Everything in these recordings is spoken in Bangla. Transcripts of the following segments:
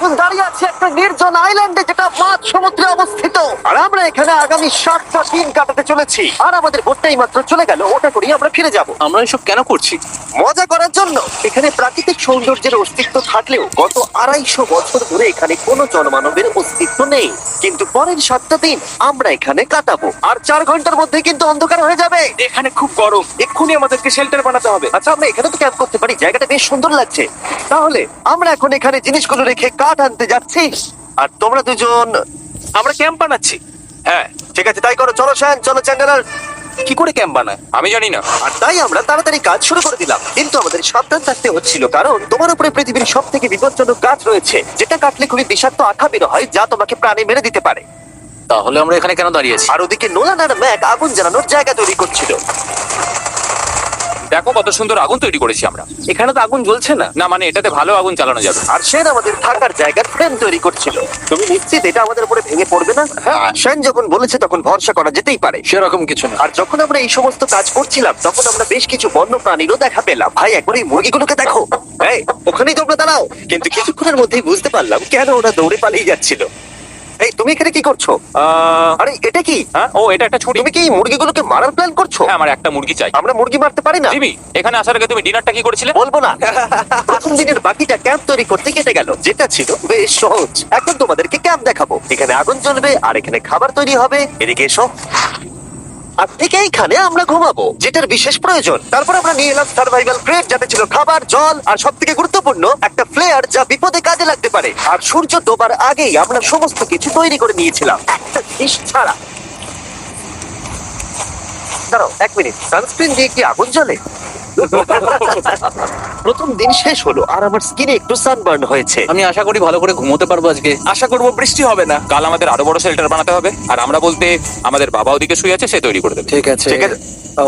এখন দাঁড়িয়ে আছি একটা নির্জন আইল্যান্ডে যেটা মাঝ সমুদ্রে অবস্থিত। আর আমরা এখানে আগামী 7টা দিন কাটাতে চলেছি। আর আমাদের বোটটাই মাত্র চলে গেল, ওটা করেই আমরা ফিরে যাব আমরা এসব কেন করছি? মজা করার জন্য। এখানে প্রাকৃতিক সৌন্দর্যের অস্তিত্ব থাকলেও গত 250 বছর ধরে এখানে কোনো জনমানবের অস্তিত্ব নেই। কিন্তু পরের 7টা দিন আমরা এখানে কাটাবো, আর 4 ঘন্টার মধ্যে কিন্তু অন্ধকার হয়ে যাবে। এখানে খুব গরম, এক্ষুনি আমাদেরকে শেল্টার বানাতে হবে। আচ্ছা, আমরা এখানে তো ক্যাম্প করতে পারি, জায়গাটা বেশ সুন্দর লাগছে। তাহলে আমরা এখন এখানে জিনিসগুলো রেখে কাঠ আনতে যাচ্ছি, আর তোমরা দুজন। আমরা ক্যাম্প বানাচ্ছি। হ্যাঁ, ঠিক আছে, তাই করো। চলো শ্যান, চলো চ্যান্ডেলার। কি করে ক্যাম্প বানায় আমি জানি না। আর তাই আমরা তাড়াতাড়ি কাজ শুরু করে দিলাম, কিন্তু আমাদের সাবধান থাকতে হচ্ছিল, কারণ তোমার উপরে পৃথিবীর সব থেকে বিপজ্জনক গাছ রয়েছে, যেটা কাটলে খুবই বিষাক্ত আঠা বের হয়, যা তোমাকে প্রাণে মেরে দিতে পারে। তাহলে আমরা এখানে কেন দাঁড়িয়ে আছি? আর ওদিকে নোলান আর ম্যাক আগুন জ্বালানোর জায়গা তৈরি করছিল। দেখো কত সুন্দর আগুন তৈরি করেছি আমরা। এখানে তো আগুন জ্বলছে না। না মানে এটাতে ভালো আগুন চালানো যাবে। আর সেন আমাদের থাকার জায়গার ফ্রেম তৈরি করছিল। তুমি নিশ্চিত এটা আমাদের উপরে ভেঙে পড়বে না? হ্যাঁ। সেন যখন বলেছে তখন ভরসা করা যেতেই পারে। সেরকম কিছু না। আর যখন আমরা এই সমস্ত কাজ করছিলাম, তখন আমরা বেশ কিছু বন্য প্রাণীরও দেখা পেলাম। ভাই, একবার এই মুরগিগুলোকে দেখো। এই, ওখানেই তোমরা দাঁড়াও। কিন্তু কিছুক্ষণের মধ্যেই বুঝতে পারলাম কেন ওরা দৌড়ে পালিয়ে যাচ্ছিল। এই, তুমি এখানে কি করছো? আরে এটা কি? হ্যাঁ, ও এটা একটা ছুরি। তুমি কি এই মুরগিগুলোকে মারার প্ল্যান করছো? হ্যাঁ, আমার একটা মুরগি চাই। আমরা মুরগি মারতে পারি না। জিমি, এখানে আসার আগে তুমি ডিনারটা কি করেছিলে? বলবো না। প্রথম দিনের বাকিটা ক্যাম্প তৈরি করতে কেটে গেল, যেটা ছিল বেশ সহজ। এখন তোমাদেরকে ক্যাম্প দেখাবো। এখানে আগুন জ্বলবে আর এখানে খাবার তৈরি হবে। এদিকে এসো। আর ঠিক এইখানে আমরা ঘুমাবো, যেটার বিশেষ প্রয়োজন। তারপর আমরা নিয়ে এলাম সার্ভাইভাল ক্রেট, যাতে ছিল খাবার, জল আর সব থেকে গুরুত্বপূর্ণ একটা ফ্লেয়ার, যা বিপদে কাজে লাগতে পারে। আর সূর্য ডোবার আগেই আমরা সমস্ত কিছু তৈরি করে নিয়েছিলাম, একটা জিনিস ছাড়া। দাঁড়াও 1 মিনিট, সানস্ক্রিন দিয়ে কি আগুন জ্বলে? প্রথম দিন শেষ হলো আর আমার স্কিনে একটু সানবার্ন হয়েছে। আমি আশা করি ভালো করে ঘুমোতে পারবো আজকে। আশা করবো বৃষ্টি হবে না। কাল আমাদের আরো বড় শেল্টার বানাতে হবে। আর আমরা বলতে আমাদের বাবা ওদিকে শুয়ে আছে, সে তৈরি করে দেবে। ঠিক আছে। ঠিক আছে। ও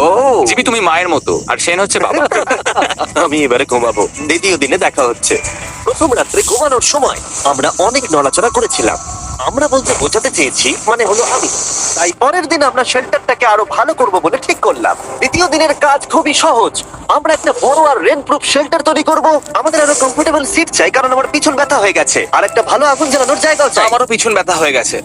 ও, জিমি তুমি মায়ের মতো, আর সেন হচ্ছে বাবা। আমি এবারে ঘুমাবো। দ্বিতীয় দিনে দেখা হচ্ছে। প্রথম রাত্রে ঘুমানোর সময় আমরা অনেক নড়াচড়া করেছিলাম। আমরা বলতে বোঝাতে চেয়েছি, মানে হলো আমি। তাই পরের দিন আমরা শেল্টারটাকে আরো ভালো করব বলে ঠিক করলাম। দ্বিতীয় দিনের কাজ খুবই সহজ। আমরা একটা বড় আর রেন প্রুফ শেল্টার তৈরি করব। আমাদের আরো কমফোর্টেবল সিট চাই, কারণ আমার পিছন ব্যথা হয়ে গেছে। আর একটা ভালো আগুন জ্বালানোর জায়গাও চাই। আমারও পিছন ব্যথা হয়ে গেছে।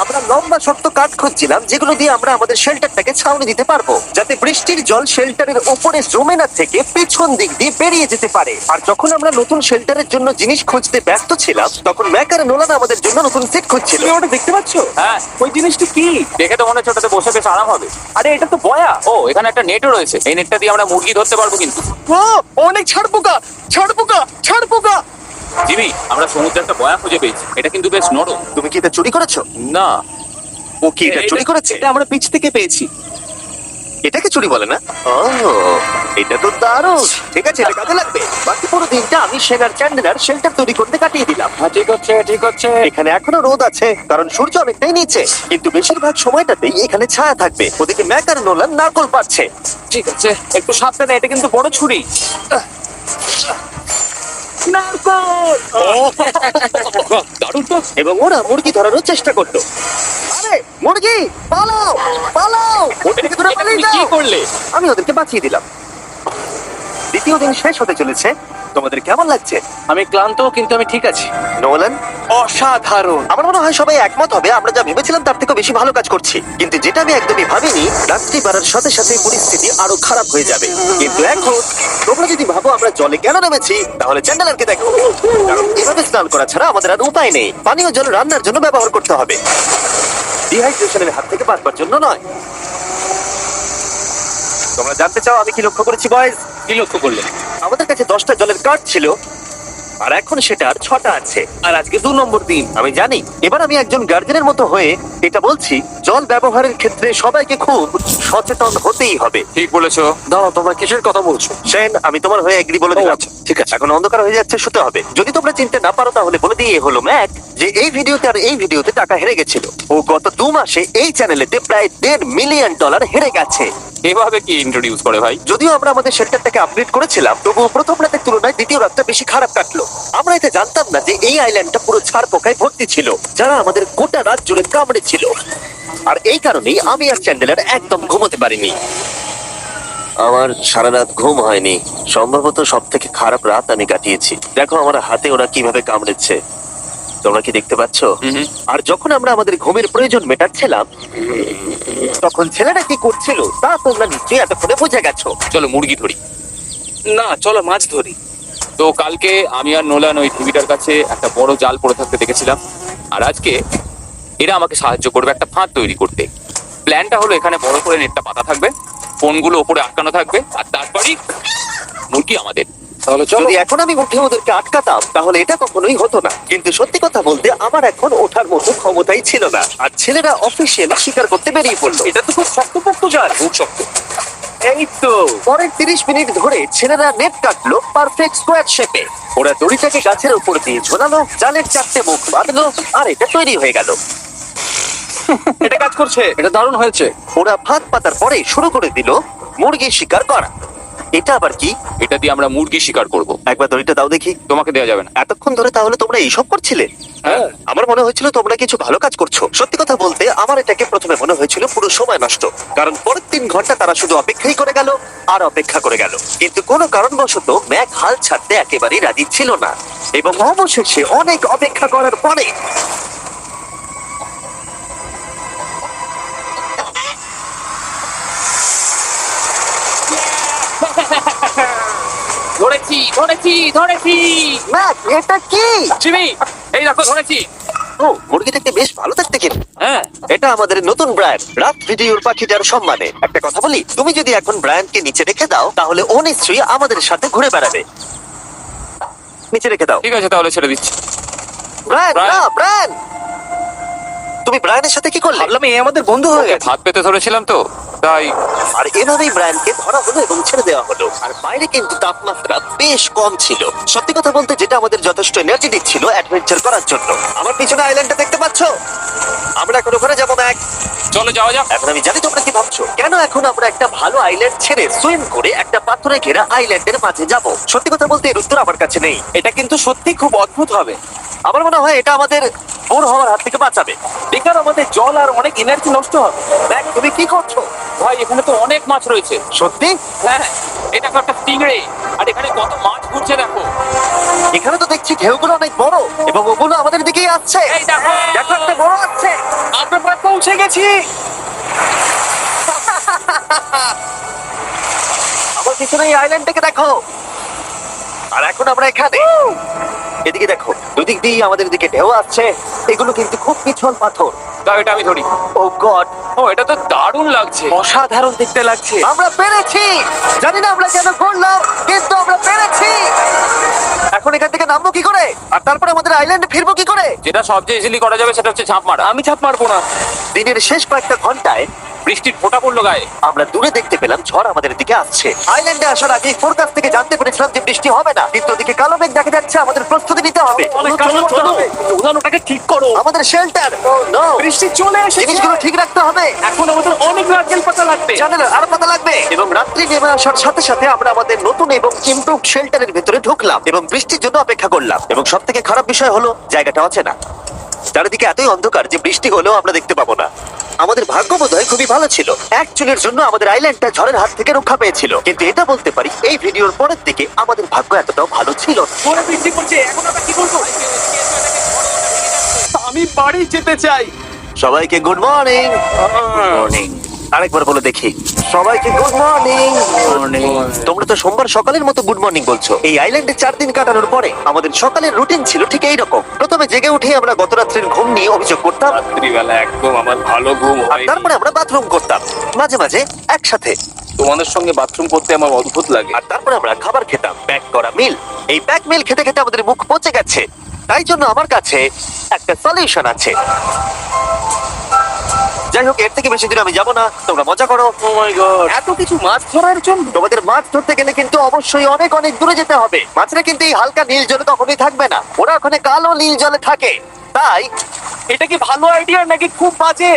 আমরা লম্বা শক্ত কাঠ খুঁজছিলাম, যেগুলো দিয়ে আমরা আমাদের শেল্টারটাকে ছাউনি দিতে পারবো, যাতে বৃষ্টির জল শেল্টারের উপরে জমে না থেকে পেছন দিক দিয়ে বেরিয়ে যেতে পারে। আর যখন আমরা নতুন শেল্টারের জন্য জিনিস খুঁজতে ব্যস্ত ছিলাম, তখন ম্যাকার নোলান আমাদের জন্য নতুন সেট খুঁজছিল। তুমি ওটা দেখতে পাচ্ছ? হ্যাঁ। ওই জিনিসটা কি? দেখে তো মনে হচ্ছে ওটাতে বসে বেশ আরাম হবে। আরে এটা তো বয়া। ও, এখানে একটা নেটও রয়েছে। এই নেটটা দিয়ে আমরা মুরগি ধরতে পারবো। কিন্তু ও, অনেক ছাড় পোকা, ছাড় পোকা, ছাড় পোকা। জিমি, আমরা সমুদ্রে একটা বয়া খুঁজে পেয়েছি। এটা কিন্তু বেশ নরম। তুমি কি এটা চুরি করেছো? না, ও কি এটা চুরি করেছে? এটা আমরা পিচ থেকে পেয়েছি। এটাকে চুরি বলে না? ও, এটা তো দারুণ। ঠিক আছে, এটা কাজে লাগবে। বাকি পুরো দিনটা আমি সেনার চ্যান্ডেলার শেল্টার তৈরি করতে কাটিয়ে দিলাম। হ্যাঁ, ঠিক হচ্ছে, ঠিক হচ্ছে। এখানে এখনো রোদ আছে, কারণ সূর্য অনেকটাই নিচে, কিন্তু বেশিরভাগ সময়টাতেই এখানে ছায়া থাকবে। ওদিকে ম্যাক আর নোলান নারকল পাচ্ছে। ঠিক আছে, একটু সাবধানে। এটা কিন্তু বড় ছুরি। নারকল! দারুণ তো। এবং ওরা মুরগি ধরারও চেষ্টা করলো। আরে মুরগি, পালাও, পালাও! ওর থেকে দূরে এটা পালিয়ে তুমি কি যাও। করলে? আমি ওদেরকে বাঁচিয়ে দিলাম। দ্বিতীয় দিন শেষ হতে চলেছে। তোমাদের কেমন লাগছে? আমি ক্লান্ত, কিন্তু আমি ঠিক আছি। নোলান? অসাধারণ। আমার মনে হয় সবাই একমত হবে, আমরা যা ভেবেছিলাম তার থেকে বেশি ভালো কাজ করছি। কিন্তু যেটা আমি একদমই ভাবিনি, রাত্রি বাড়ার সাথে সাথে পরিস্থিতি আরো খারাপ হয়ে যাবে। কিন্তু এখন তোমরা যদি ভাবো আমরা জলে কেন নেমেছি, তাহলে চ্যান্ডেলারকে দেখো। কারণ এভাবে স্নান করা ছাড়া আমাদের আর উপায় নেই। পানীয় জল রান্নার জন্য ব্যবহার করতে হবে, ডিহাইড্রেশনের হাত থেকে বাঁচবার জন্য নয়। তোমরা জানতে চাও আমি কি লক্ষ্য করেছি বয়েজ? কি লক্ষ্য করলে? আমাদের কাছে 10টা জলের কার্ড ছিল, আর এখন সেটা আর 6টা আছে। আর আজকে 2 নম্বর দিন। আমি জানি। এবার আমি একজন গার্জেনের মতো হয়ে এটা বলছি, জল ব্যবহারের ক্ষেত্রে সবাইকে খুব সচেতন হতেই হবে। ঠিক বলেছো। দাঁড়াও, তোমরা কিসের কথা বলছো? সেন, আমি তোমার হয়ে এগ্রি বলে দিলাম। আচ্ছা, ঠিক আছে। এখন অন্ধকার হয়ে যাচ্ছে, শুতে হবে। যদি তোমরা চিনতে না পারো তাহলে বলে দিয়ে হলো ম্যাক যে এই ভিডিওতে আর এই ভিডিওতে টাকা হেরে গেছিল। ও গত 2 মাসে এই চ্যানেলেতে প্রায় $1.5 মিলিয়ন হেরে গেছে। এভাবে কি ইন্ট্রোডিউস করে ভাই? যদিও আমরা আমাদের শেল্টারটাকে আপগ্রেড করেছিলাম, তবুও প্রথম রাতের তুলনায় দ্বিতীয় রাতটা বেশি খারাপ কাটলো। আমরা এটা জানতাম না যে এই আইল্যান্ডটা পুরো ছাড় পোকায় ভর্তি ছিল, যারা আমাদের গোটা রাত জুড়ে কামড়েছিল। আর এই কারণেই আমি আর চ্যান্ডেলার একদম ঘুমোতে পারিনি। আমার সারা রাত ঘুম হয়নি, সম্ভবত সব থেকে খারাপ রাত আমি কাটিয়েছি। দেখো আমার হাতে ওরা কিভাবে কামড়েছে, তোমরা কি দেখতে পাচ্ছ? আর যখন আমরা আমাদের ঘুমের প্রয়োজন মেটাচ্ছিলাম, তখন ছেলেরা কি করছিল তা তোমরা নিশ্চয়ই এতক্ষণে বুঝে গেছো। চলো মুরগি ধরি। না, চলো মাছ ধরি। তো কালকে আমি আর নোলান ওই টিভিটার কাছে একটা বড় জাল পড়ে থাকতে দেখেছিলাম, আর আজকে এরা আমাকে সাহায্য করবে একটা ফাঁদ তৈরি করতে। প্ল্যানটা হলো এখানে বড় করে নেটটা পাতা থাকবে, ফোনগুলো ওপরে আটকানো থাকবে, আর তারপরেই মুরগি আমাদের। তাহলে চলো। যদি এখন আমি উঠে ওদেরকে আটকাতাম তাহলে এটা কখনোই হতো না, কিন্তু সত্যি কথা বলতে আমার এখন ওঠার মতো ক্ষমতাই ছিল না। আর ছেলেরা অফিসিয়ালি স্বীকার করতে বেরিয়ে পড়লো। এটা তো খুব শক্তপোক্ত জাল। খুব শক্ত। এই তো। পরের 30 মিনিট ধরে ছেলেরা নেট কাটলো পারফেক্ট স্কোয়ার শেপে। ওরা দড়িটাকে গাছের উপর দিয়ে ঝোলালো, জালের 4টে মুখ বাঁধলো, আর এটা তৈরি হয়ে গেল। এটা কাজ করছে, এটা দারুণ হয়েছে। ওরা ফাঁদ পাতার পরে শুরু করে দিল মুরগি শিকার করা। এটা আবার কি? এটা দিয়ে আমরা মুরগি শিকার করব। একবার দড়িটা দাও দেখি। তোমাকে দেওয়া যাবে না। এতক্ষণ ধরে তাহলে তোমরা এইসব করছিলে? হ্যাঁ। আমার মনে হয়েছিল তোমরা কিছু ভালো কাজ করছো। সত্যি কথা বলতে আমার এটাকে প্রথমে মনে হয়েছিল পুরো সময় নষ্ট, কারণ পরের 3 ঘন্টা তারা শুধু অপেক্ষাই করে গেল আর অপেক্ষা করে গেল। কিন্তু কোনো কারণবশত ম্যাক হাল ছাড়তে একেবারেই রাজি ছিল না, এবং অবশেষে অনেক অপেক্ষা করার পরে ধরেছি ধরেছি ধরেছি। ম্যাক, এটা কি? জিমি, এই দেখো ধরেছি। ও, মুরগিটাকে বেশ ভালো দেখতে কিন্তু। হ্যাঁ, এটা আমাদের নতুন ব্র্যান্ড, রাত ভিডিওর পাখিটার সম্মানে। একটা কথা বলি, তুমি যদি এখন ব্র্যান্ডকে নিচে রেখে দাও তাহলে ও নিশ্চয়ই আমাদের সাথে ঘুরে বেড়াবে। নিচে রেখে দাও। ঠিক আছে তাহলে ছেড়ে দিচ্ছি। Brian, Brian. না ব্রায়ান, তুমি ব্রায়ানের সাথে কি করলে? ভাবলাম এই আমাদের বন্ধু হয়ে গেছে। হাত পেতে ধরেছিলাম তো তাই। আর এভাবেই ব্রায়ানকে ধরা হলো এবং ছেড়ে দেওয়া হলো। আর বাইরে কিন্তু তাপমাত্রা বেশ কম ছিল। সত্যি কথা বলতে যেটা আমাদের যথেষ্ট এনার্জি দিচ্ছিল অ্যাডভেঞ্চার করার জন্য। আমার পিছনে আইল্যান্ডটা দেখতে পাচ্ছো? আমরা এখন ওখানে যাবো ম্যাক। চলো যাওয়া যাক। এখন আমি জানি তোমরা কি ভাবছো, কেন এখন আমরা একটা ভালো আইল্যান্ড ছেড়ে সুইম করে একটা পাথরে ঘেরা আইল্যান্ডের মাঝে যাব? সত্যি কথা বলতে এর উত্তর আমার কাছে নেই। এটা কিন্তু সত্যি খুব অদ্ভুত হবে। আমার মনে হয় এটা আমাদের বোর হওয়ার হাত থেকে বাঁচাবে। বেকার আমাদের জল আর অনেক এনার্জি নষ্ট হবে। দেখ, তুমি কি করছো? ভাই এখানে তো অনেক মাছ রয়েছে। সত্যি? হ্যাঁ, এটা তো একটা স্টিংরে, আর এখানে কত মাছ ঘুরছে দেখো। এখানে তো দেখছি ঢেউগুলো অনেক বড় এবং ওগুলো আমাদের দিকেই আসছে। এই দেখো। দেখো, একটা বড় আসছে। আমরা প্রায় পৌঁছে গেছি। আমার পিছনে এই আইল্যান্ডটাকে দেখো। আর এখন আমরা এখানে। এদিকে দেখো, দুদিক দিয়ে আমাদের দিকে ঢেউ আসছে। এগুলো কিন্তু খুব পিছল পাথর। দাও এটা আমি ধরি। ও গড, ও এটা তো দারুণ লাগছে। অসাধারণ দেখতে লাগছে। আমরা পেরেছি! জানি না আমরা কেন করলাম, কিন্তু আমরা পেরেছি। এখন এখান থেকে নামবো কি করে, আর তারপরে আমাদের আইল্যান্ডে ফিরবো কি করে? যেটা সবচেয়ে ইজিলি করা যাবে সেটা হচ্ছে ঝাঁপ মারা। আমি ছাপ মারবো না। দিনের শেষ কয়েকটা ঘন্টায় বৃষ্টির ফোঁটা পড়লো গায়ে। আমরা দূরে দেখতে পেলাম ঝড় আমাদের দিকে আসছে। আইল্যান্ডে আসার আগে ফোরকাস্ট থেকে জানতে পেরেছিলাম যে বৃষ্টি হবে না, কিন্তু ওদিকে কালো মেঘ দেখা যাচ্ছে। আমাদের প্রস্তুতি নিতে হবে। উদাহরণটাকে ঠিক করো। আমাদের শেল্টার, বৃষ্টি চলে এসেছে। জিনিসগুলো ঠিক রাখতে হবে। এখন আমাদের অনেক নারকেল পাতা লাগবে। জানেন আরো পাতা লাগবে। এবং রাত্রি নেমে আসার সাথে সাথে আমরা আমাদের নতুন এবং ইমপ্রুভড শেল্টারের ভেতরে ঢুকলাম এবং বৃষ্টির জন্য অপেক্ষা করলাম। এবং সব থেকে খারাপ বিষয় হলো জায়গাটা অচেনা। চারিদিকে এতই অন্ধকার যে বৃষ্টি হলেও আমরা দেখতে পাবো না। আমাদের ভাগ্য বোধহয় খুবই ভালো ছিল। এক চুলের জন্য আমাদের আইল্যান্ডটা ঝড়ের হাত থেকে রক্ষা পেয়েছিল, কিন্তু এটা বলতে পারি এই ভিডিওর পরের দিকে আমাদের ভাগ্য এতটাও ভালো ছিল না। জোরে বৃষ্টি পড়ছে, এখন আমরা কি করবো? আমি বাড়ি যেতে চাই। সবাইকে গুড মর্নিং। মর্নিং। আরেকবার বলে দেখি, সবাইকে গুড মর্নিং। তোমরা তো সোমবার সকালের মতো গুড মর্নিং বলছো। এই আইল্যান্ডে 4 দিন কাটানোর পরে আমাদের সকালের রুটিন ছিল ঠিক এইরকম। প্রথমে জেগে উঠে আমরা গত রাত্রের ঘুম নিয়ে অভিযোগ করতাম, রাত্রিবেলা একদম আমার ভালো ঘুম আর হয়। তারপরে আমরা বাথরুম করতাম, মাঝে মাঝে একসাথে। তোমাদের সঙ্গে বাথরুম করতে আমার অদ্ভুত লাগে। আর তারপরে আমরা খাবার খেতাম, প্যাক করা মিল। এই প্যাক মিল খেতে খেতে আমাদের মুখ পচে গেছে। তাই জন্য আমার কাছে একটা সলিউশন আছে। যাই হোক, এর থেকে বেশি দূর আমি যাবো না, তোমরা মজা করো। ও মাই গড, এত কিছু মাছ ধরার জন্য। তোমাদের মাছ ধরতে গেলে কিন্তু অবশ্যই অনেক অনেক দূরে যেতে হবে। মাছরা কিন্তু এই হালকা নীল জলে কখনোই থাকবে না, ওরা ওখানে কালো নীল জলে থাকে। তাই এটা কি ভালো আইডিয়া নাকি খুব বাজে?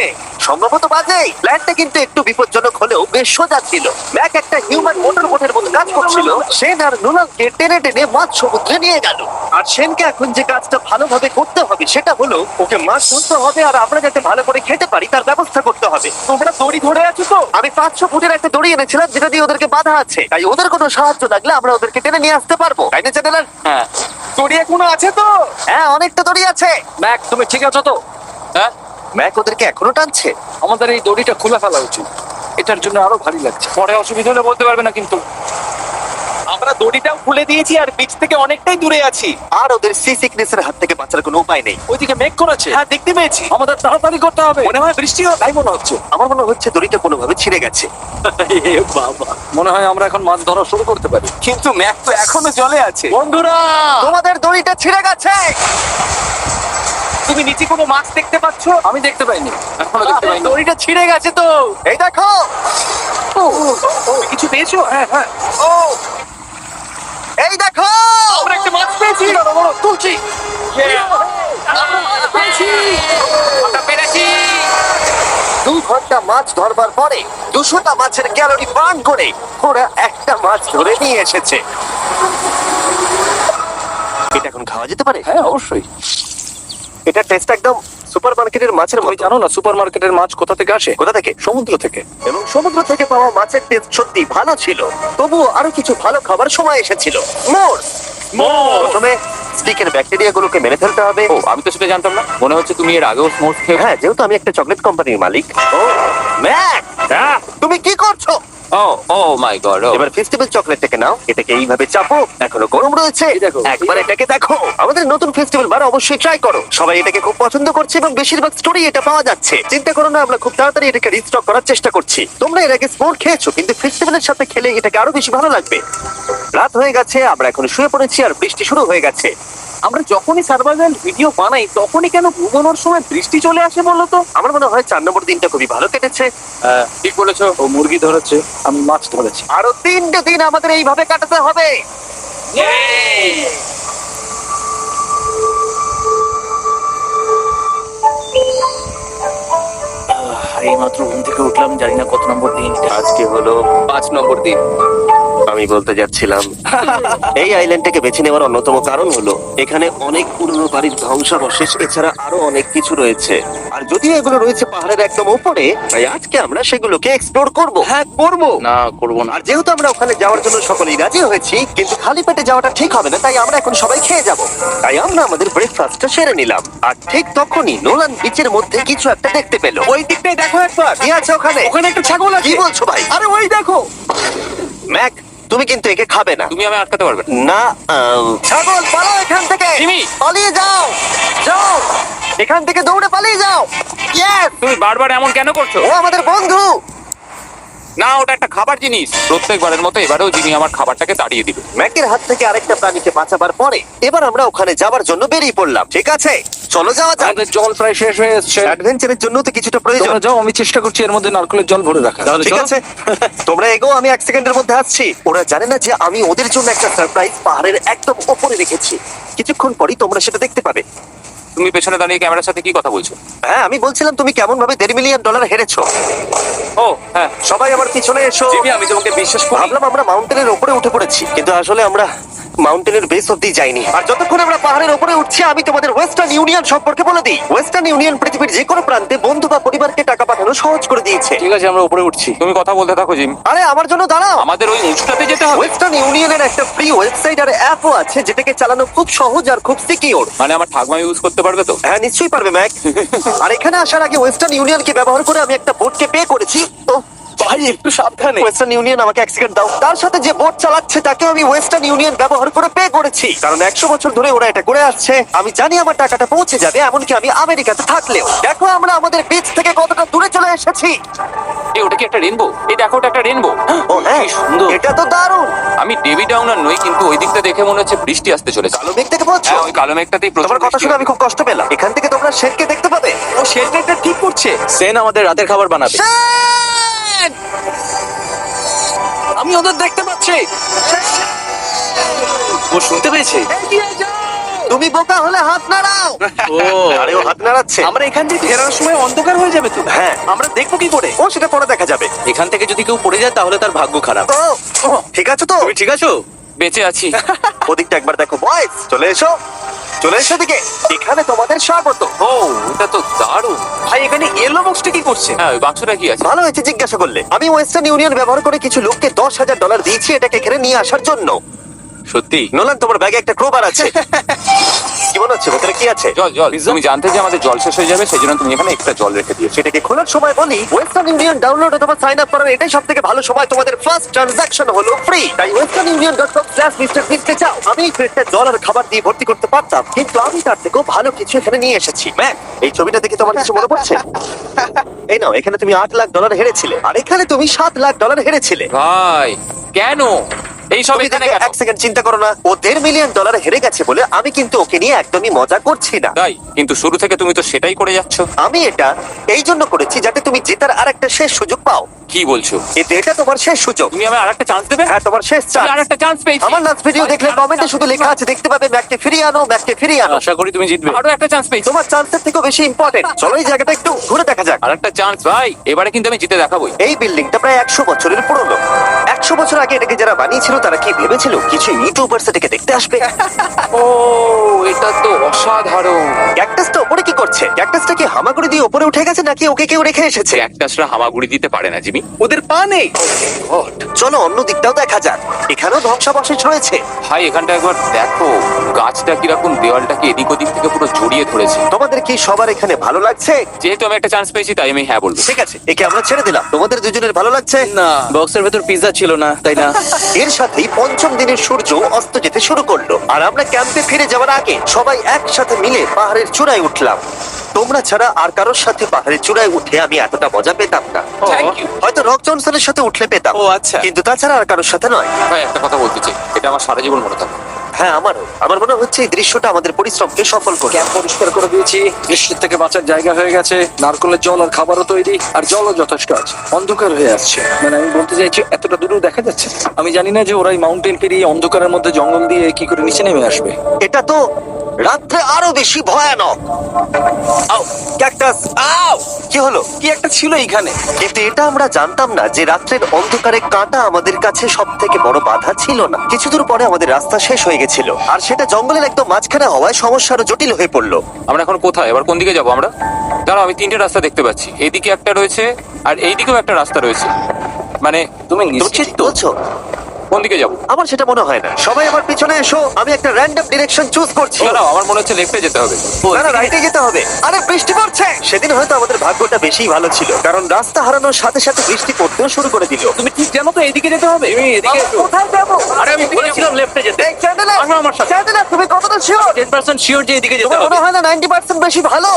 সম্ভবত বাজেই। প্ল্যানটা কিন্তু একটু বিপজ্জনক হলেও বেশ সোজা ছিল। ম্যাক একটা হিউম্যান মোটর বোটের মতো কাজ করছিল। সেন আর নোলানকে টেনে টেনে মাঝ সমুদ্রে নিয়ে গেল। আর সেনকে এখন যে কাজটা ভালোভাবে করতে হবে সেটা হলো ওকে মাছ ধরতে হবে, আর আমরা যাতে ভালো করে খেতে পারি তার ব্যবস্থা করতে হবে। তোমরা দড়ি ধরে আছো তো? আমি 500 ফুটের একটা দড়ি এনেছিলাম যেটা দিয়ে ওদেরকে বাঁধা আছে, তাই ওদের কোনো সাহায্য লাগলে আমরা ওদেরকে টেনে নিয়ে আসতে পারবো, তাই না চ্যানেলার? হ্যাঁ দড়ি এখনো আছে তো? হ্যাঁ, অনেকটা দড়ি আছে। ম্যাক, তুমি ঠিক আছো তো? হ্যাঁ ম্যাক ওদেরকে এখনো টানছে। আমাদের এই দড়িটা খুলে ফেলা উচিত, এটার জন্য আরো ভারী লাগছে। পরে অসুবিধা হলে বলতে পারবে না কিন্তু। আমরা দড়িটাও খুলে দিয়েছি আর বিচ থেকে অনেকটাই দূরে আছি। আর ওদের সি সিকনেসের হাত থেকে বাঁচার কোনো উপায় নেই। ওইদিকে মেঘ করেছে। হ্যাঁ দেখতে পেয়েছি। আমাদের তাড়াতাড়ি করতে হবে, মনে হয় বৃষ্টি হবে তাই মনে হচ্ছে। আমার মনে হচ্ছে দড়িটা কোনোভাবে ছিঁড়ে গেছে। এ বাবা, মনে হয় আমরা এখন মাছ ধরা শুরু করতে পারি। কিন্তু ম্যাঘ তো এখনো জলে আছে। বন্ধুরা, তোমাদের দড়িটা ছিঁড়ে গেছে। তুমি নিচে কোনো মাছ দেখতে পাচ্ছ? আমি দেখতে পাইনি, এখনো দেখতে পাইনি। দড়িটা ছিঁড়ে গেছে তো। এই দেখো। কিছু পেয়েছো? হ্যাঁ হ্যাঁ, ও, এই দেখো। আমরা একটা মাছ পেয়েছি। বড় বড় তুলছি। আমরা মাছ পেয়েছি। আমরা পেরেছি। 2 ঘন্টা মাছ ধরবার পরে 200টা মাছের ক্যালোরি বার্ন করে ওরা একটা মাছ ধরে নিয়ে এসেছে। এটা এখন খাওয়া যেতে পারে? হ্যাঁ অবশ্যই। এটা টেস্ট একদম সুপারমার্কেটের মাছের তুমি মতো। জানো না সুপার মার্কেটের মাছ কোথা থেকে আসে? কোথা থেকে? সমুদ্র থেকে। এবং সমুদ্র থেকে পাওয়া মাছের টেস্ট সত্যি ভালো ছিল। তবুও আরো কিছু ভালো খাবার সময় এসেছিল। মোর্স। প্রথমে স্টিকের ব্যাকটেরিয়া গুলোকে মেরে ফেলতে হবে। ও আমি তো সেটা জানতাম না। মনে হচ্ছে তুমি এর আগেও স্মোর্স খেয়ে। হ্যাঁ, যেহেতু আমি একটা চকলেট কোম্পানির মালিক। ও ম্যাক, তুমি কি করছো? ও ও মাই গড। এবার ফেস্টিভ্যাল চকলেটটাকে নাও, এটাকে এইভাবে চাপো, এখনো গরম রয়েছে। এই দেখো। একবার এটাকে দেখো। আমাদের নতুন ফেস্টিভ্যাল বার অবশ্যই ট্রাই করো। সবাই এটাকে খুব পছন্দ করছে এবং বেশিরভাগ স্টোরি এটা পাওয়া যাচ্ছে। চিন্তা করো না, আমরা খুব তাড়াতাড়ি এটাকে রিস্টক করার চেষ্টা করছি। তোমরা এর আগে স্পোর্ট খেয়েছো, কিন্তু ফেস্টিভ্যালের সাথে খেলে এটাকে আরো বেশি ভালো লাগবে। রাত হয়ে গেছে, আমরা এখন শুয়ে পড়েছি আর বৃষ্টি শুরু হয়ে গেছে। আমরা যখনই সার্ভাইভাল ভিডিও বানাই তখনই কেন ঘুমানোর সময় বৃষ্টি চলে আসে বলো তো? আমার মনে হয় 4 নম্বর দিনটা খুবই ভালো কেটেছে। ঠিক বলেছো। ও মুরগি ধরেছে, আমি মাছ ধরেছি। আরো 3টে দিন আমাদের এইভাবে কাটাতে হবে। এই মাত্র ঘুম থেকে উঠলাম, জানি না কত নম্বর দিন। আজকে হলো 5 নম্বর দিন। আমি বলতে যাচ্ছিলাম এই আইল্যান্ডটাকে বেছে নেওয়ার অন্যতম কারণ হলো এখানে অনেক পুরনো বাড়ির ধ্বংসাবশেষ, এছাড়া আরো অনেক কিছু রয়েছে। আর যদিও এগুলো রয়েছে পাহাড়ের একদম উপরে, তাই আজকে আমরা সেগুলোকে এক্সপ্লোর করব। হ্যাঁ করবো। না করবো না। আর যেহেতু আমরা ওখানে যাওয়ার জন্য সকলেই রাজি হয়েছি, কিন্তু খালি পেটে যাওয়াটা ঠিক হবে না, তাই আমরা এখন সবাই খেয়ে যাব। তাই আমরা আমাদের ব্রেকফাস্টটা সেরে নিলাম। আর ঠিক তখনই নোলান বিচের মধ্যে কিছু একটা দেখতে পেল। ওই দিকটাই দেখো একবার। কি আছে ওখানে? ওখানে একটা ছাগল আছে। কি বলছো ভাই? আরে ওই দেখো। ম্যাক, তুমি কিন্তু একে খাবে না। তুমি আমি আটকাতে পারবে না। না, ছাগল পালাও এখান থেকে। জিমি! পালিয়ে যাও, যাও এখান থেকে, দৌড়ে পালিয়ে যাও। ইয়েস, তুমি বারবার এমন কেন করছো? ও আমাদের বন্ধু। না ওটা একটা খাবার জিনিস। প্রত্যেকবারের মতো এবারেও যিনি আমার খাবারটাকে তাড়িয়ে দিল। ম্যাকের হাত থেকে আরেকটা প্রাণীকে বাঁচাবার পরে এবার আমরা ওখানে যাবার জন্য বেরিয়ে পড়লাম। ঠিক আছে, চলো যাওয়া যাক। আমাদের জল প্রায় শেষ হয়ে এসছে। অ্যাডভেঞ্চারের জন্য তো কিছুটা প্রয়োজন। তোমরা যাও, আমি চেষ্টা করছি এর মধ্যে নারকেলের জল ভরে রাখা। ঠিক আছে, তোমরা এগো, আমি 1 সেকেন্ডের মধ্যে আসছি। ওরা জানে না যে আমি ওদের জন্য একটা সারপ্রাইজ পাহাড়ের একদম উপরে রেখেছি। কিছুক্ষণ পরই তোমরা সেটা দেখতে পাবে। তুমি পেছনে দাঁড়িয়ে ক্যামেরার সাথে কি কথা বলছো? হ্যাঁ, আমি বলছিলাম তুমি কেমন ভাবে $1.5 মিলিয়ন হেরেছো। ও হ্যাঁ। সবাই আমার পিছনে এসো। জিমি, আমি তোমাকে বিশ্বাস করি। ভাবলাম আমরা মাউন্টেনের উপরে উঠে পড়েছি, কিন্তু আসলে আমরা মাউন্টেনের বেস অব্দি যাইনি। আর যতক্ষণ আমরা পাহাড়ের উপরে উঠছি, আমি তোমাদের ওয়েস্টার্ন ইউনিয়ন সম্পর্কে বলে দিই। ওয়েস্টার্ন ইউনিয়ন পৃথিবীর যে কোনো প্রান্তে বন্ধু বা পরিবারকে টাকা পাঠানো সহজ করে দিয়েছে। ঠিক আছে, আমরা উপরে উঠছি। তুমি কথা বলতে থাকো জিম। আরে আমার জন্য দাঁড়াও। আমাদের ওই উঁচুটাতে যেতে হবে। ওয়েস্টার্ন ইউনিয়নের একটা ফ্রি ওয়েবসাইট আর অ্যাপও আছে, যেটাকে চালানো খুব সহজ আর খুব সিকিউর। মানে আমার ঠাকমা ইউজ করতে পারবে তো? হ্যাঁ, নিশ্চয়ই পারবে ম্যাক। আর এখানে আসার আগে ওয়েস্টার্ন ইউনিয়নকে ব্যবহার করে আমি একটা বোটকে পে করেছি। তো ভাই একটু সাবধানে। ওয়েস্টার্ন ইউনিয়ন আমাকে 1 সেকেন্ড দাও। তার সাথে যে বোট চালাচ্ছে তাকেও আমি ওয়েস্টার্ন ইউনিয়ন ব্যবহার করে পে করেছি, কারণ 100 বছর ধরে ওরা এটা করে আসছে। আমি জানি আমার টাকাটা পৌঁছে যাবে, এমনকি আমি আমেরিকাতে থাকলেও। দেখো আমরা আমাদের বিচ থেকে কতটা দূরে চলে এসেছি। এই ওটা কি একটা রেনবো? এই দেখো ওটা একটা রেনবো। ও হ্যাঁ, কি সুন্দর। এটা তো দারুণ। আমি ডেভি ডাউনার নই, কিন্তু ওই দিকটা দেখে মনে হচ্ছে বৃষ্টি আসতে চলেছে। কালো মেঘ থেকে বলছো? হ্যাঁ ওই কালো মেঘটাতেই প্রচুর তোমার কথা বৃষ্টি শুনে হবে। আমি খুব কষ্ট পেলাম। এখান থেকে তোমরা শেরকে দেখতে পাবে। ও শেল্টারটা ঠিক করছে। সেন আমাদের রাতের খাবার বানাবে। শেন! আমি ওদের দেখতে পাচ্ছি। ও শুনতে পেয়েছে। এগিয়ে যাও! তুমি বোকা হলে হাত নাড়াও। ও আরে ও হাত নাড়াচ্ছে। আমরা এখান দিয়ে ফেরার সময় অন্ধকার হয়ে যাবে তো। হ্যাঁ। আমরা দেখবো কি করে? ও সেটা পরে দেখা যাবে। এখান থেকে যদি কেউ পড়ে যায় তাহলে তার ভাগ্য খারাপ। ও ঠিক আছে তো? তুমি ঠিক আছো? বেঁচে আছি। ওদিকটা একবার দেখো বয়েজ, চলে এসো, চলে এসো দিকে। এখানে তোমাদের স্বাগত। ও এটা তো দারুণ। ভাই এখানে ইয়েলো বক্সটা কি করছে? হ্যাঁ ওই বাক্সটা কি আছে? ভালো হয়েছে জিজ্ঞাসা করলে। আমি ওয়েস্টার্ন ইউনিয়ন ব্যবহার করে কিছু লোককে $10,000 দিয়েছি এটাকে এখানে নিয়ে আসার জন্য। সত্যি? নোলান, তোমার ব্যাগে একটা ক্রোবার আছে। কি মনে হচ্ছে ভেতরে কি আছে? জল জল। তুমি জানতে যে আমাদের জল শেষ হয়ে যাবে সেই জন্য তুমি এখানে একটা জল রেখে দিয়েছো। সেটাকে খোলার সময় বলি ওয়েস্টার্ন ইউনিয়ন ডাউনলোড অথবা সাইন আপ করার এটাই সবথেকে ভালো সময়। তোমাদের ফার্স্ট ট্রানজাকশন হলো ফ্রি। তাই westernunion.com/mrbeast যাও। আমি এই ফ্রিজটা জল আর খাবার দিয়ে ভর্তি করতে পারতাম, কিন্তু আমি তার থেকেও ভালো কিছু এখানে নিয়ে এসেছি। ম্যাক, এই ছবিটা দেখে তোমার কিছু মনে পড়ছে? এই নাও, এখানে তুমি $8 লাখ হেরেছিলে আর এখানে তুমি $7 লাখ হেরেছিলে। ভাই কেন এই সব তুমি এখানে দেখে কেন? এক সেকেন্ড চিন্তা করো না। ও $1.5 মিলিয়ন হেরে গেছে বলে আমি কিন্তু ওকে নিয়ে একদমই মজা করছি না। তাই কিন্তু শুরু থেকে তুমি তো সেটাই করে যাচ্ছ। আমি এটা এই জন্য করেছি যাতে তুমি জেতার আর একটা শেষ সুযোগ পাও। কি বলছো? কিন্তু এটা তোমার শেষ সুযোগ। তুমি আমায় আরেকটা চান্স দেবে? হ্যাঁ, তোমার শেষ আমি চান্স। আরেকটা চান্স পেয়েছি। আমার লাস্ট ভিডিও দেখলে কমেন্টে শুধু লেখা আছে, দেখতে পাবে ম্যাককে ফিরিয়ে আনো, ম্যাককে ফিরিয়ে আনো। আশা করি তুমি জিতবে। আরো একটা চান্স পেয়েছি। তোমার চান্সের থেকেও বেশি ইম্পর্টেন্ট। চলো এই জায়গাটা একটু ঘুরে দেখা যাক। আরেকটা চান্স ভাই, এবারে কিন্তু আমি জিতে দেখাবোই। এই বিল্ডিংটা প্রায় 100 বছরের পুরনো। 100 বছর আগে এটাকে যারা বানিয়েছিল তারা কি ভেবেছিল কিছু ইউটিউবার্স এটাকে দেখতে আসবে? ও এটা তো অসাধারণ। ক্যাকটাসটা উপরে কি করছে? ক্যাকটাসটা কি হামাগুড়ি দিয়ে উপরে উঠে গেছে নাকি ওকে কেউ রেখে এসেছে? ক্যাকটাসরা হামাগুড়ি দিতে পারে না জিমি। ওদের পা নেই। চলো অন্য দিকটাও দেখা যাক। এখানেও ধ্বংসাবশেষ রয়েছে। ভাই এখানটা একবার দেখো, গাছটা কিরকম দেওয়ালটাকে এদিক ওদিক থেকে পুরো জড়িয়ে ধরেছে। তোমাদের কি সবার এখানে ভালো লাগছে? যেহেতু আমি একটা চান্স পেয়েছি তাই আমি হ্যাঁ বলবো। ঠিক আছে, একে আমরা ছেড়ে দিলাম। তোমাদের দুজনের ভালো লাগছে? না, বক্সের ভেতর পিৎজা ছিল না, তাই না? এর সাথেই পঞ্চম দিনের সূর্য অস্ত যেতে শুরু করলো আর আমরা ক্যাম্পে ফিরে যাওয়ার আগে সবাই একসাথে মিলে পাহাড়ের চূড়ায় উঠলাম। তোমরা ছাড়া আর কারোর সাথে পাহাড়ের চূড়ায় উঠে আমি এতটা মজা পেতাম না। Thank you. হয়তো রক জনসনের সাথে উঠলে পেতাম, ও, আচ্ছা। কিন্তু তাছাড়া আর কারোর সাথে নয়। ভাই একটা কথা বলতে চাই, এটা আমার সারা জীবন মনে থাকবে। হ্যাঁ, আমার মনে হচ্ছে এই দৃশ্যটা আমাদের পরিশ্রমকে সফল করবে। ক্যাম্প পরিষ্কার করে দিয়েছি, বৃষ্টির থেকে বাঁচার জায়গা হয়ে গেছে, নারকেলের জল আর খাবারও তৈরি, আর জলও যথেষ্ট আছে। অন্ধকার হয়ে আসছে, মানে আমি বলতে চাইছি এতটা দূরেও দেখা যাচ্ছে না। আমি জানি না যে ওরা এই মাউন্টেন পেরিয়ে অন্ধকারের মধ্যে জঙ্গল দিয়ে কি করে নিচে নেমে আসবে। এটা তো রাত্রে আরো বেশি ভয়ানক। আও, ক্যাকটাস! আও! কি হলো? কি একটা ছিল এইখানে। কিন্তু এটা আমরা জানতাম না যে রাত্রের অন্ধকারে কাঁটা আমাদের কাছে সব থেকে বড় বাধা ছিল না। কিছু দূর পরে আমাদের রাস্তা শেষ হয়ে গেছিল আর সেটা জঙ্গলের একদম মাঝখানে হওয়ায় সমস্যা আরো জটিল হয়ে পড়লো। আমরা এখন কোথায়, এবার কোন দিকে যাবো আমরা? দাঁড়াও, আমি তিনটে রাস্তা দেখতে পাচ্ছি। এইদিকে একটা রয়েছে আর এইদিকেও একটা রাস্তা রয়েছে। মানে তুমি তুমি নিশ্চিত ঠিক বলছো? কোন দিকে যাবো? আমার সেটা মনে হয় না। সবাই আমার পিছনে এসো, আমি একটা র্যান্ডম ডিরেকশন চুজ করছি। দাঁড়াও, আমার মনে হচ্ছে লেফটে যেতে হবে। না না, রাইটে যেতে হবে। আরে বৃষ্টি পড়ছে। সেদিন হয়তো আমাদের ভাগ্যটা বেশি ভালো ছিল, কারণ রাস্তা হারানোর সাথে সাথে বৃষ্টি পড়তেও শুরু করে দিল। তুমি ঠিক জানো তো এইদিকে যেতে হবে? তুমি এদিকে এসো। কোথায় যাবো? আরে আমি বলেছিলাম লেফটে যেতে। এই চ্যান্ডেলার, আসো আমার সাথে। চ্যান্ডেলার, তুমি কতটা শিওর? 10% শিওর যে এদিকে যেতে তোমার হবে। মনে হয় না 90% বেশি ভালো?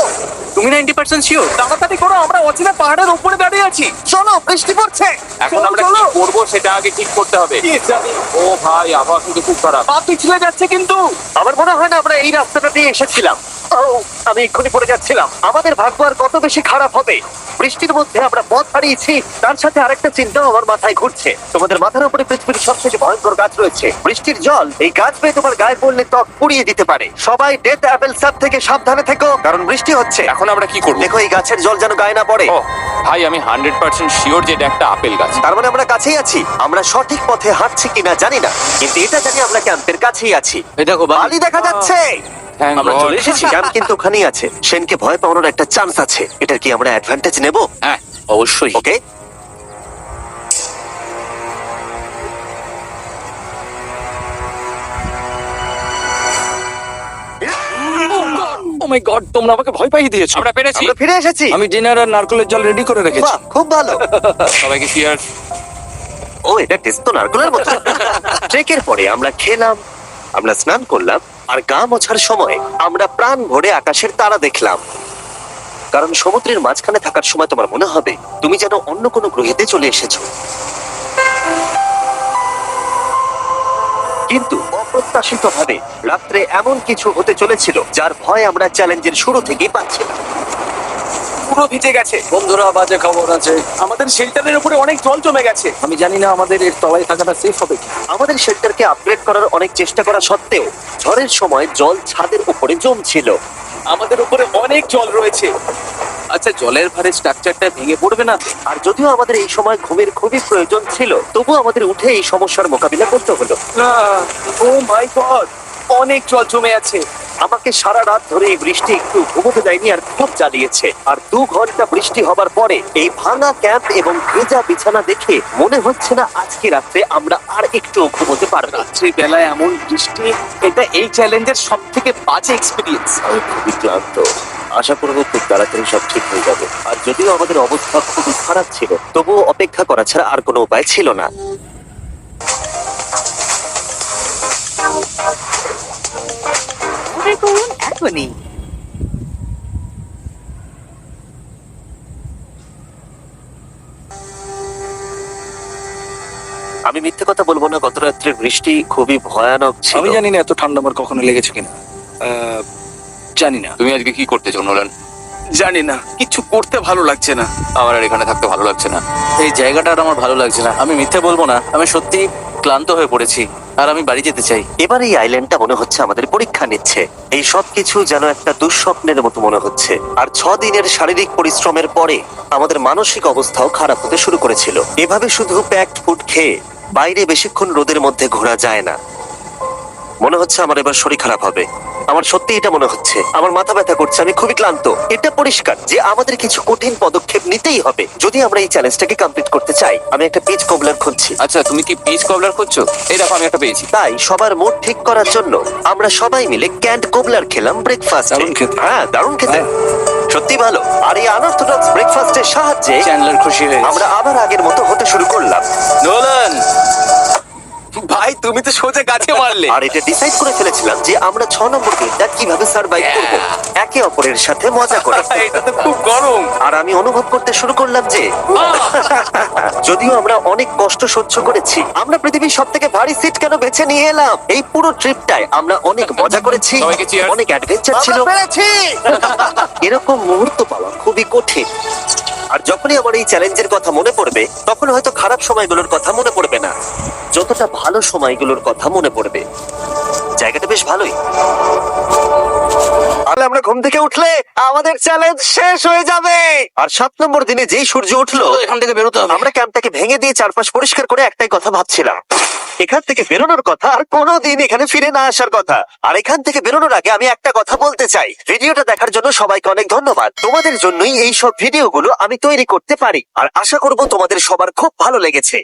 তুমি 90% শিওর? তাড়াতাড়ি করো, আমরা অচেনা পাহাড়ের উপরে দাঁড়িয়ে আছি। চলো, বৃষ্টি পড়ছে। এখন চলো, আমরা চলো। কি করবো সেটা আগে ঠিক করতে হবে। কি জানি। ও ভাই, আবহাওয়া কিন্তু খুব খারাপ। পা পিছলে যাচ্ছে কিন্তু। আমার মনে হয় না আমরা এই রাস্তাটা দিয়ে এসেছিলাম। ও, আমি এক্ষুনি পড়ে যাচ্ছিলাম। আমাদের ভাগ্য আর কত বেশি খারাপ হবে। বৃষ্টির মধ্যে আমরা পথ হারিয়েছি, তার সাথে আরেকটা চিন্তাও আমার মাথায় ঘুরছে। তোমাদের মাথার উপরে পৃথিবীর সবথেকে ভয়ঙ্কর গাছ রয়েছে। বৃষ্টির জল এই গাছ বেয়ে তোমার গায়ে পড়লে ত্বক পুড়িয়ে দিতে পারে। সবাই ডেথ অ্যাপেল সাপ থেকে সাবধানে থেকো, কারণ বৃষ্টি হচ্ছে। এখন আমরা কি করবো? দেখো এই গাছের জল যেন গায়ে না পড়ে। ও ভাই, আমি 100% শিওর যে এটা একটা আপেল গাছ। তার মানে আমরা কাছেই আছি। আমরা সঠিক পথে হাঁটছি কিনা জানি না, কিন্তু এটা জানি আমরা ক্যাম্পের কাছেই আছি। এই দেখো বালি দেখা যাচ্ছে। Thank আমরা God. চলে এসেছি। ক্যাম্প কিন্তু ওখানেই আছে। সেনকে ভয় পাওয়ানোর একটা চান্স আছে। এটার কি আমরা অ্যাডভান্টেজ নেব? হ্যাঁ, অবশ্যই। ওকে, ও মাই গড, তোমরা আমাকে ভয় পাইয়ে দিয়েছো। আমরা পেরেছি। আমরা ফিরে এসেছি। আমি ডিনার আর নারকেলের জল রেডি করে রেখেছি। বাহ, খুব ভালো। সবাইকে চিয়ার্স। ও, এটা টেস্ট তো নারকেলের মতো। ট্রেকের পরে আমরা খেলাম, আমরা স্নান করলাম, আর গা মোছার সময় আমরা প্রাণ ভরে আকাশের তারা দেখলাম। কারণ সমুদ্রের মাঝখানে থাকার সময় তোমার মনে হবে তুমি যেন অন্য কোনো গ্রহেতে চলে এসেছো। কিন্তু অপ্রত্যাশিতভাবে রাত্রে এমন কিছু হতে চলেছিল যার ভয় আমরা চ্যালেঞ্জের শুরু থেকেই পাচ্ছিলাম। পুরো ভিজে গেছে। বন্ধুরা, বাজে খবর আছে। আমাদের শেল্টারের উপরে অনেক জল জমে গেছে। আমি জানি না আমাদের এর তলায় থাকাটা সেফ হবে কি। আমাদের শেল্টারকে আপগ্রেড করার অনেক চেষ্টা করা সত্ত্বেও ঝড়ের সময় জল ছাদের উপরে জমছিল। আমাদের উপরে অনেক জল রয়েছে। আচ্ছা, জলের ভারে স্ট্রাকচারটা ভেঙে পড়বে না তো? আর যদিও আমাদের এই সময় ঘুমের খুবই প্রয়োজন ছিল, তবুও আমাদের উঠে এই সমস্যার মোকাবিলা করতে হলো। ও মাই গড, অনেক জল জমে আছে। আমাকে সারা রাত ধরে এই বৃষ্টি একটু ঘুমোতে দেয়নি আর খুব জ্বালিয়েছে। আর 2 ঘন্টা বৃষ্টি হবার পরে এই ভাঙা ক্যাম্প এবং ভেজা বিছানা দেখে মনে হচ্ছে না আজকে রাত্রে আমরা আর একটু ঘুমোতে পারবো। রাত্রি বেলায় এমন বৃষ্টি, এটা এই চ্যালেঞ্জের সব থেকে বাজে এক্সপিরিয়েন্স। আমি খুবই ক্লান্ত। আশা করবো খুব তাড়াতাড়ি সব ঠিক হয়ে যাবে। আর যদিও আমাদের অবস্থা খুবই খারাপ ছিল, তবুও অপেক্ষা করা ছাড়া আর কোনো উপায় ছিল না। মনে করুন এখনই। আমি মিথ্যে কথা বলবো না, গত রাত্রের বৃষ্টি খুবই ভয়ানক ছিল। আমি জানি না এত ঠান্ডা আমার কখনো লেগেছে কিনা। জানি না। তুমি আজকে কি করতে চাও নোলান? জানি না, কিছু করতে ভালো লাগছে না। আমার আর এখানে থাকতে ভালো লাগছে না। এই জায়গাটা আর আমার ভালো লাগছে না। আমি মিথ্যে বলবো না, আমি সত্যি ক্লান্ত হয়ে পড়েছি আর আমি বাড়ি যেতে চাই। এবার এই আইল্যান্ডটা মনে হচ্ছে আমাদের পরীক্ষা নিচ্ছে। এই সব কিছু যেন একটা দুঃস্বপ্নের মতো মনে হচ্ছে। আর 6 দিনের শারীরিক পরিশ্রমের পরে আমাদের মানসিক অবস্থাও খারাপ হতে শুরু করেছিল। এভাবে শুধু প্যাকড ফুড খেয়ে বাইরে বেশিক্ষণ রোদের মধ্যে ঘোরা যায় না। মনে হচ্ছে আমার এবার শরীর খারাপ হবে। আমার সত্যি এটা মনে হচ্ছে। আমার মাথা ব্যথা করছে, আমি খুবই ক্লান্ত। এটা পরিষ্কার যে আমাদের কিছু কঠিন পদক্ষেপ নিতেই হবে যদি আমরা এই চ্যালেঞ্জটাকে কমপ্লিট করতে চাই। আমি একটা পিচ কোবলার খুঁজছি। আচ্ছা, তুমি কি পিচ কবলার খুঁজছো? এই দেখো, আমি একটা পেয়েছি। তাই সবার মুড ঠিক করার জন্য আমরা সবাই মিলে ক্যান্ড কোবলার খেলাম ব্রেকফাস্ট। দারুণ খেতে। হ্যাঁ, দারুণ খেতে, সত্যি ভালো। আর এই আনঅর্থোডক্স ব্রেকফাস্টের সাহায্যে চ্যান্ডলার খুশি হয়ে আমরা আবার আগের মতো হতে শুরু করলাম। নোলান, ভাই, তুমি তো সোজা গাছে মারলে। আর এটা ডিসাইড করে ফেলেছিলাম যে আমরা 6 নম্বর দিনটা কিভাবে সার্ভাইভ করব, একে অপরের সাথে মজা করে। এটা তো খুব গরম। আর আমি অনুভব করতে শুরু করলাম যে যদিও আমরা অনেক কষ্ট সহ্য করেছি, আমরা পৃথিবীর সব থেকে ভারী সিট কেন বেছে নিয়ে এলাম। এই পুরো ট্রিপটায় আমরা অনেক মজা করেছি, সবাইকে cheers। অনেক অ্যাডভেঞ্চার ছিল। এরকম মুহূর্ত পাওয়া খুবই কঠিন। আর যখনই আমার এই চ্যালেঞ্জের কথা মনে পড়বে, তখন হয়তো খারাপ সময়গুলোর কথা মনে পড়বে না, যতটা ভালো সময়গুলোর কথা মনে পড়বে। জায়গাটা বেশ ভালোই। আর আমরা ঘুম থেকে উঠলে আমাদের চ্যালেঞ্জ শেষ হয়ে যাবে। আর 7 নম্বর দিনে যেই সূর্য উঠলো, এখান থেকে বেরোতে হবে। আমরা ক্যাম্পটাকে ভেঙে দিয়ে চারপাশ পরিষ্কার করে একটাই কথা ভাবছিলাম, এখান থেকে বেরোনোর কথা আর কোনোদিন এখানে ফিরে না আসার কথা। আর এখান থেকে বেরোনোর আগে আমি একটা কথা বলতে চাই, ভিডিওটা দেখার জন্য সবাইকে অনেক ধন্যবাদ। তোমাদের জন্যই এই সব ভিডিওগুলো আমি তৈরি করতে পারি। আর আশা করব তোমাদের সবার খুব ভালো লেগেছে।